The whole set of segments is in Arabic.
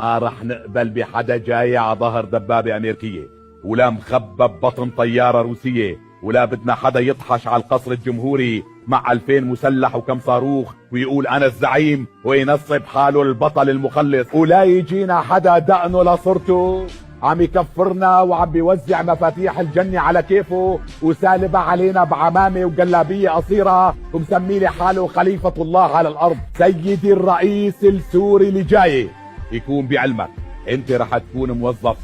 ما رح نقبل بحدا جاي على ظهر دبابة امريكية، ولا مخبب بطن طيارة روسية، ولا بدنا حدا يطحش على القصر الجمهوري مع 2000 مسلح وكم صاروخ ويقول انا الزعيم وينصب حاله البطل المخلص، ولا يجينا حدا دقنه لصرته عم يكفرنا وعم بيوزع مفاتيح الجنة على كيفه وسالبها علينا بعمامة وجلابية قصيرة ومسميلي حاله خليفة الله على الأرض. سيدي الرئيس السوري اللي جاي يكون بعلمك انت رح تكون موظف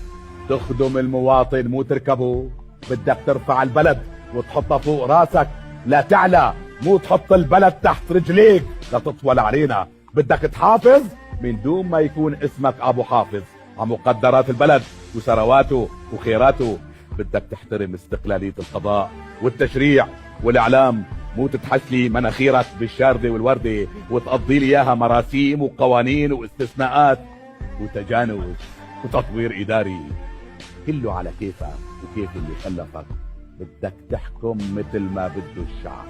تخدم المواطن مو تركبه. بدك ترفع البلد وتحطها فوق راسك لا تعلى، مو تحط البلد تحت رجليك لتطول علينا. بدك تحافظ من دون ما يكون اسمك ابو حافظ على مقدرات البلد وثرواته وخيراته. بدك تحترم استقلالية القضاء والتشريع والاعلام، مو تتحشلي مناخيرك بالشاردة والوردة وتقضي لي اياها مراسيم وقوانين واستثناءات وتجانس وتطوير اداري. كله على كيفك وكيف اللي خلفك. بدك تحكم مثل ما بده الشعب،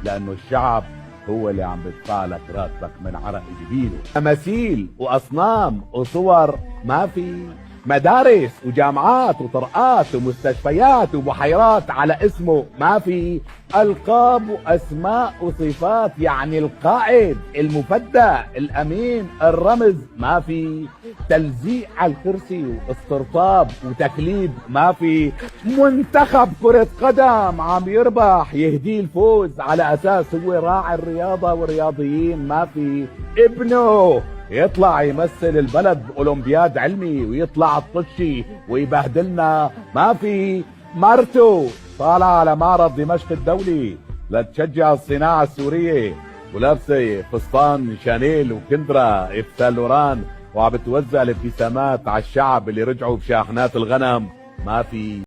لانه الشعب هو اللي عم بدفع لك راتبك من عرق جبينه. تماثيل واصنام وصور ما في، مدارس وجامعات وطرقات ومستشفيات وبحيرات على اسمه ما في، القاب واسماء وصفات يعني القائد المفدى الامين الرمز ما في، تلزيق على الكرسي واسترطاب وتكليب ما في، منتخب كرة قدم عم يربح يهديه الفوز على اساس هو راعي الرياضة والرياضيين ما في، ابنه يطلع يمثل البلد بأولمبياد علمي ويطلع الطشي ويبهدلنا ما في، مرته طالعة على معرض دمشق الدولي لتشجع الصناعة السورية ولابسة فستان شانيل وكندرا إف لوران وعم بتوزع الابتسامات على الشعب اللي رجعوا بشاحنات الغنم ما في.